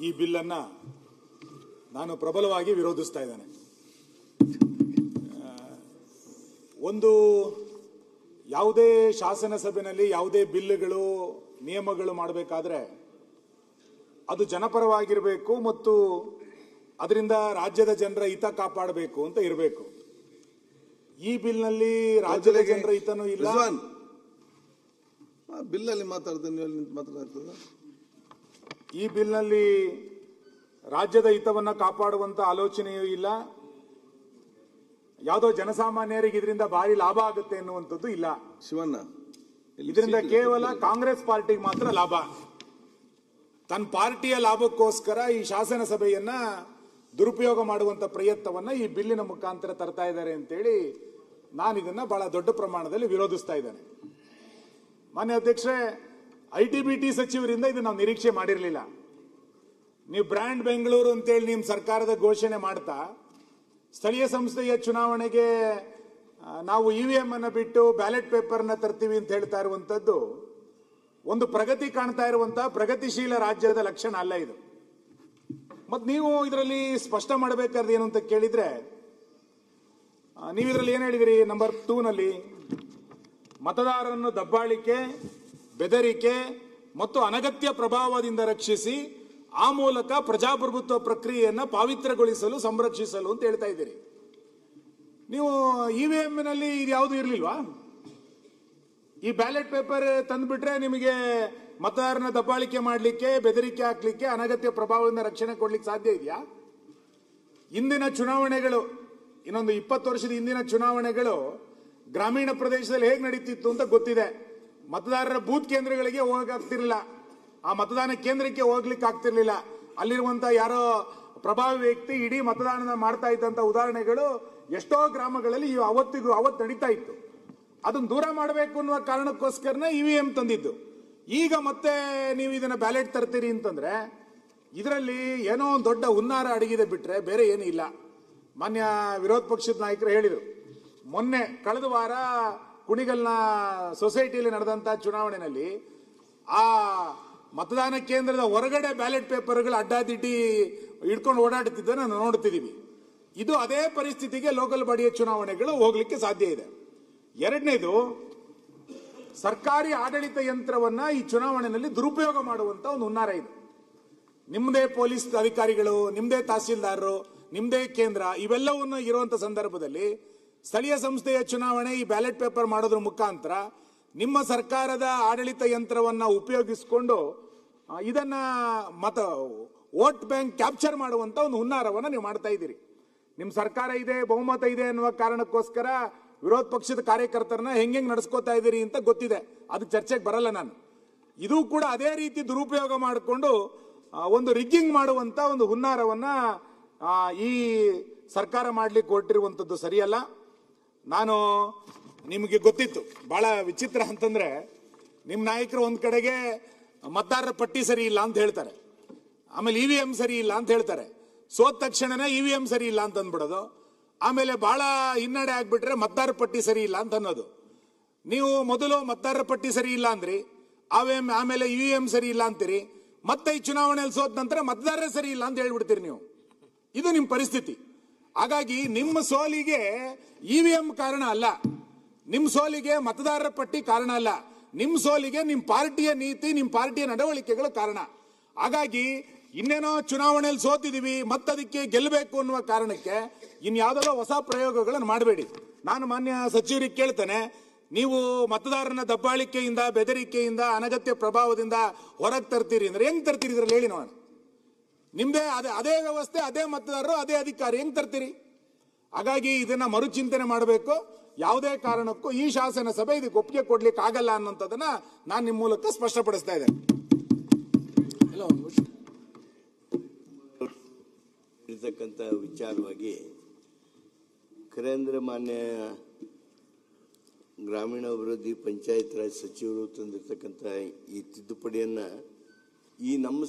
ಈ ಬಿಲ್ಲನ್ನು ನಾನು ಪ್ರಬಲವಾಗಿ ವಿರೋಧಿಸ್ತಾ ಇದ್ದೇನೆ. ಒಂದು ಯಾವುದೇ ಶಾಸನ ಸಭೆಯಲ್ಲಿ ಯಾವುದೇ ಬಿಲ್ಗಳು ನಿಯಮಗಳು ಮಾಡಬೇಕಾದ್ರೆ ಅದು ಜನಪರವಾಗಿರಬೇಕು ಮತ್ತು ಅದರಿಂದ ರಾಜ್ಯದ ಜನರ ಹಿತ ಕಾಪಾಡಬೇಕು ಅಂತ ಇರಬೇಕು. ಈ ಬಿಲ್ನಲ್ಲಿ ರಾಜ್ಯದ ಜನರ ಹಿತನೂ ಇಲ್ಲ. ಬಿಲ್ಲಲ್ಲಿ ಮಾತಾಡ್ತದೆ. ಈ ಬಿಲ್ನಲ್ಲಿ ರಾಜ್ಯದ ಹಿತವನ್ನ ಕಾಪಾಡುವಂತ ಆಲೋಚನೆಯೂ ಇಲ್ಲ. ಯಾವುದೋ ಜನಸಾಮಾನ್ಯರಿಗೆ ಇದರಿಂದ ಭಾರಿ ಲಾಭ ಆಗುತ್ತೆ ಎನ್ನುವಂಥದ್ದು ಇಲ್ಲ. ಶಿವಣ್ಣ, ಇದರಿಂದ ಕೇವಲ ಕಾಂಗ್ರೆಸ್ ಪಾರ್ಟಿಗೆ ಮಾತ್ರ ಲಾಭ. ತನ್ನ ಪಾರ್ಟಿಯ ಲಾಭಕ್ಕೋಸ್ಕರ ಈ ಶಾಸನ ಸಭೆಯನ್ನ ದುರುಪಯೋಗ ಮಾಡುವಂತ ಪ್ರಯತ್ನವನ್ನ ಈ ಬಿಲ್ಲಿನ ಮುಖಾಂತರ ತರ್ತಾ ಇದ್ದಾರೆ ಅಂತೇಳಿ ನಾನು ಇದನ್ನ ಬಹಳ ದೊಡ್ಡ ಪ್ರಮಾಣದಲ್ಲಿ ವಿರೋಧಿಸ್ತಾ ಇದ್ದೇನೆ. ಮಾನ್ಯ ಅಧ್ಯಕ್ಷರೇ, ಐಟಿ-ಬಿಟಿ ಸಚಿವರಿಂದ ಇದು ನಾವು ನಿರೀಕ್ಷೆ ಮಾಡಿರಲಿಲ್ಲ. ನೀವು ಬ್ರ್ಯಾಂಡ್ ಬೆಂಗಳೂರು ಅಂತೇಳಿ ನಿಮ್ಮ ಸರ್ಕಾರದ ಘೋಷಣೆ ಮಾಡ್ತಾ ಸ್ಥಳೀಯ ಸಂಸ್ಥೆಯ ಚುನಾವಣೆಗೆ ನಾವು ಇವಿಎಂ ಅನ್ನ ಬಿಟ್ಟು ಬ್ಯಾಲೆಟ್ ಪೇಪರ್ನ ತರ್ತೀವಿ ಅಂತ ಹೇಳ್ತಾ ಇರುವಂತದ್ದು ಒಂದು ಪ್ರಗತಿ ಕಾಣ್ತಾ ಇರುವಂತಹ ಪ್ರಗತಿಶೀಲ ರಾಜ್ಯದ ಲಕ್ಷಣ ಅಲ್ಲ ಇದು. ಮತ್ ನೀವು ಇದರಲ್ಲಿ ಸ್ಪಷ್ಟ ಮಾಡಬೇಕಾದ್ರೆ ಏನು ಅಂತ ಕೇಳಿದ್ರೆ, ನೀವು ಇದರಲ್ಲಿ ಏನ್ ಹೇಳಿದಿರಿ? ನಂಬರ್ 2 ನಲ್ಲಿ ಮತದಾರರನ್ನು ದಬ್ಬಾಳಿಕೆ, ಬೆದರಿಕೆ ಮತ್ತು ಅನಗತ್ಯ ಪ್ರಭಾವದಿಂದ ರಕ್ಷಿಸಿ ಆ ಮೂಲಕ ಪ್ರಜಾಪ್ರಭುತ್ವ ಪ್ರಕ್ರಿಯೆಯನ್ನ ಪಾವಿತ್ರ್ಯಗೊಳಿಸಲು, ಸಂರಕ್ಷಿಸಲು ಅಂತ ಹೇಳ್ತಾ ಇದ್ದೀರಿ. ನೀವು ಇವಿಎಂ ನಲ್ಲಿ ಇದು ಯಾವುದು ಇರಲಿಲ್ವಾ? ಈ ಬ್ಯಾಲೆಟ್ ಪೇಪರ್ ತಂದ್ಬಿಟ್ರೆ ನಿಮಗೆ ಮತದಾರನ ದಬ್ಬಾಳಿಕೆ ಮಾಡಲಿಕ್ಕೆ, ಬೆದರಿಕೆ ಹಾಕ್ಲಿಕ್ಕೆ, ಅನಗತ್ಯ ಪ್ರಭಾವದಿಂದ ರಕ್ಷಣೆ ಕೊಡ್ಲಿಕ್ಕೆ ಸಾಧ್ಯ ಇದೆಯಾ? ಇಂದಿನ ಚುನಾವಣೆಗಳು, ಇನ್ನೊಂದು 20 ವರ್ಷದ ಹಿಂದಿನ ಚುನಾವಣೆಗಳು ಗ್ರಾಮೀಣ ಪ್ರದೇಶದಲ್ಲಿ ಹೇಗೆ ನಡೀತಿತ್ತು ಅಂತ ಗೊತ್ತಿದೆ. ಮತದಾರರ ಬೂತ್ ಕೇಂದ್ರಗಳಿಗೆ ಹೋಗಕ್ಕಾಗ್ತಿರ್ಲಿಲ್ಲ, ಆ ಮತದಾನ ಕೇಂದ್ರಕ್ಕೆ ಹೋಗ್ಲಿಕ್ಕೆ ಆಗ್ತಿರ್ಲಿಲ್ಲ. ಅಲ್ಲಿರುವಂತ ಯಾರೋ ಪ್ರಭಾವಿ ವ್ಯಕ್ತಿ ಇಡೀ ಮತದಾನ ಮಾಡ್ತಾ ಇದ್ದಂತ ಉದಾಹರಣೆಗಳು ಎಷ್ಟೋ ಗ್ರಾಮಗಳಲ್ಲಿ ಅವತ್ತು ನಡೀತಾ ಇತ್ತು. ಅದನ್ನ ದೂರ ಮಾಡಬೇಕು ಅನ್ನುವ ಕಾರಣಕ್ಕೋಸ್ಕರನೇ ಇವಿಎಂ ತಂದಿದ್ದು. ಈಗ ಮತ್ತೆ ನೀವು ಇದನ್ನ ಬ್ಯಾಲೆಟ್ ತರ್ತೀರಿ ಅಂತಂದ್ರೆ ಇದರಲ್ಲಿ ಏನೋ ಒಂದು ದೊಡ್ಡ ಹುನ್ನಾರ ಅಡಗಿದೆ ಬಿಟ್ರೆ ಬೇರೆ ಏನೂ ಇಲ್ಲ. ಮಾನ್ಯ ವಿರೋಧ ಪಕ್ಷದ ನಾಯಕರು ಹೇಳಿದರು, ಮೊನ್ನೆ ಕಳೆದ ವಾರ ಕುಣಿಗಲ್ನ ಸೊಸೈಟಿಯಲ್ಲಿ ನಡೆದಂತ ಚುನಾವಣೆಯಲ್ಲಿ ಆ ಮತದಾನ ಕೇಂದ್ರದ ಹೊರಗಡೆ ಬ್ಯಾಲೆಟ್ ಪೇಪರ್ಗಳು ಅಡ್ಡಾದಿಡ್ಡಿ ಹಿಡ್ಕೊಂಡು ಓಡಾಡುತ್ತಿದ್ದನ್ನು ನಾವು ನೋಡ್ತಿದ್ದೀವಿ. ಇದು ಅದೇ ಪರಿಸ್ಥಿತಿಗೆ ಲೋಕಲ್ ಬಾಡಿಯ ಚುನಾವಣೆಗಳು ಹೋಗ್ಲಿಕ್ಕೆ ಸಾಧ್ಯ ಇದೆ. ಎರಡನೇದು, ಸರ್ಕಾರಿ ಆಡಳಿತ ಯಂತ್ರವನ್ನ ಈ ಚುನಾವಣೆಯಲ್ಲಿ ದುರುಪಯೋಗ ಮಾಡುವಂತ ಒಂದು ಹುನ್ನಾರ ಇದೆ. ನಿಮ್ಮದೇ ಪೊಲೀಸ್ ಅಧಿಕಾರಿಗಳು, ನಿಮ್ಮದೇ ತಹಸೀಲ್ದಾರರು, ನಿಮ್ಮದೇ ಕೇಂದ್ರ ಇವೆಲ್ಲವನ್ನು ಇರುವಂತ ಸಂದರ್ಭದಲ್ಲಿ ಸ್ಥಳೀಯ ಸಂಸ್ಥೆಯ ಚುನಾವಣೆ ಈ ಬ್ಯಾಲೆಟ್ ಪೇಪರ್ ಮಾಡೋದ್ರ ಮುಖಾಂತರ ನಿಮ್ಮ ಸರ್ಕಾರದ ಆಡಳಿತ ಯಂತ್ರವನ್ನ ಉಪಯೋಗಿಸಿಕೊಂಡು ಇದನ್ನ ವೋಟ್ ಬ್ಯಾಂಕ್ ಕ್ಯಾಪ್ಚರ್ ಮಾಡುವಂತ ಒಂದು ಹುನ್ನಾರವನ್ನ ನೀವು ಮಾಡ್ತಾ ಇದ್ದೀರಿ. ನಿಮ್ಮ ಸರ್ಕಾರ ಇದೆ, ಬಹುಮತ ಇದೆ ಅನ್ನುವ ಕಾರಣಕ್ಕೋಸ್ಕರ ವಿರೋಧ ಪಕ್ಷದ ಕಾರ್ಯಕರ್ತರನ್ನ ಹೆಂಗೆ ನಡೆಸ್ಕೋತಾ ಇದ್ದೀರಿ ಅಂತ ಗೊತ್ತಿದೆ, ಅದು ಚರ್ಚೆಗೆ ಬರಲ್ಲ ನಾನು. ಇದು ಕೂಡ ಅದೇ ರೀತಿ ದುರುಪಯೋಗ ಮಾಡಿಕೊಂಡು ಒಂದು ರಿಗ್ಗಿಂಗ್ ಮಾಡುವಂತ ಒಂದು ಹುನ್ನಾರವನ್ನ ಈ ಸರ್ಕಾರ ಮಾಡ್ಲಿಕ್ಕೆ ಹೊರಟಿರುವಂತದ್ದು ಸರಿಯಲ್ಲ. ನಾನು ನಿಮಗೆ ಗೊತ್ತಿತ್ತು, ಬಹಳ ವಿಚಿತ್ರ ಅಂತಂದ್ರೆ ನಿಮ್ಮ ನಾಯಕರು ಒಂದ್ ಕಡೆಗೆ ಮತದಾರರ ಪಟ್ಟಿ ಸರಿ ಇಲ್ಲ ಅಂತ ಹೇಳ್ತಾರೆ, ಆಮೇಲೆ ಇವಿಎಂ ಸರಿ ಇಲ್ಲ ಅಂತ ಹೇಳ್ತಾರೆ, ಸೋತ ತಕ್ಷಣನೇ ಇವಿಎಂ ಸರಿ ಇಲ್ಲ ಅಂತ ಅಂದ್ಬಿಡೋದು, ಆಮೇಲೆ ಬಹಳ ಹಿನ್ನಡೆ ಆಗ್ಬಿಟ್ರೆ ಮತದಾರರ ಪಟ್ಟಿ ಸರಿ ಇಲ್ಲ ಅಂತ ಅನ್ನೋದು. ನೀವು ಮೊದಲು ಮತದಾರರ ಪಟ್ಟಿ ಸರಿ ಇಲ್ಲ ಅಂದ್ರಿ, ಆಮೇಲೆ ಇವಿಎಂ ಸರಿ ಇಲ್ಲ ಅಂತೀರಿ, ಮತ್ತೆ ಈ ಚುನಾವಣೆಯಲ್ಲಿ ಸೋತ ನಂತರ ಮತದಾರರೇ ಸರಿ ಇಲ್ಲ ಅಂತ ಹೇಳ್ಬಿಡ್ತೀರಿ ನೀವು. ಇದು ನಿಮ್ಮ ಪರಿಸ್ಥಿತಿ. ಹಾಗಾಗಿ ನಿಮ್ಮ ಸೋಲಿಗೆ ಇವಿಎಂ ಕಾರಣ ಅಲ್ಲ, ನಿಮ್ಮ ಸೋಲಿಗೆ ಮತದಾರರ ಪಟ್ಟಿ ಕಾರಣ ಅಲ್ಲ, ನಿಮ್ಮ ಸೋಲಿಗೆ ನಿಮ್ಮ ಪಾರ್ಟಿಯ ನೀತಿ, ನಿಮ್ಮ ಪಾರ್ಟಿಯ ನಡವಳಿಕೆಗಳು ಕಾರಣ. ಹಾಗಾಗಿ ಇನ್ನೇನೋ ಚುನಾವಣೆಯಲ್ಲಿ ಸೋತಿದೀವಿ ಮತ್ತದಕ್ಕೆ ಗೆಲ್ಲಬೇಕು ಅನ್ನುವ ಕಾರಣಕ್ಕೆ ಇನ್ಯಾವುದೋ ಹೊಸ ಪ್ರಯೋಗಗಳನ್ನು ಮಾಡಬೇಡಿ. ನಾನು ಮಾನ್ಯ ಸಚಿವರಿಗೆ ಕೇಳ್ತೇನೆ, ನೀವು ಮತದಾರನ ದಬ್ಬಾಳಿಕೆಯಿಂದ, ಬೆದರಿಕೆಯಿಂದ, ಅನಗತ್ಯ ಪ್ರಭಾವದಿಂದ ಹೊರಗೆ ತರ್ತೀರಿ ಅಂದ್ರೆ ಹೆಂಗ್ ತರ್ತೀರಿ? ಇದ್ರಲ್ಲಿ ಹೇಳಿ ನೋಡೋಣ. ನಿಮ್ದೇ ಅದೇ ವ್ಯವಸ್ಥೆ, ಅದೇ ಮತದಾರರು, ಅದೇ ಅಧಿಕಾರಿ, ಹೆಂಗ್ ತರ್ತೀರಿ? ಹಾಗಾಗಿ ಇದನ್ನ ಮರುಚಿಂತನೆ ಮಾಡಬೇಕು. ಯಾವುದೇ ಕಾರಣಕ್ಕೂ ಈ ಶಾಸನ ಸಭೆ ಇದಕ್ಕೆ ಒಪ್ಪಿಗೆ ಕೊಡ್ಲಿಕ್ಕೆ ಆಗಲ್ಲ ಅನ್ನೋಂಥದ್ದನ್ನ ನಾನು ನಿಮ್ಮ ಮೂಲಕ ಸ್ಪಷ್ಟಪಡಿಸ್ತಾ ಇದ್ದೇನೆ. ಇರ್ತಕ್ಕಂಥ ವಿಚಾರವಾಗಿ ಕೇಂದ್ರ ಮಾನ್ಯ ಗ್ರಾಮೀಣಾಭಿವೃದ್ಧಿ ಪಂಚಾಯತ್ ರಾಜ್ ಸಚಿವರು ತಂದಿರತಕ್ಕಂಥ ಈ ತಿದ್ದುಪಡಿಯನ್ನ ಈ ನಮ್ಮ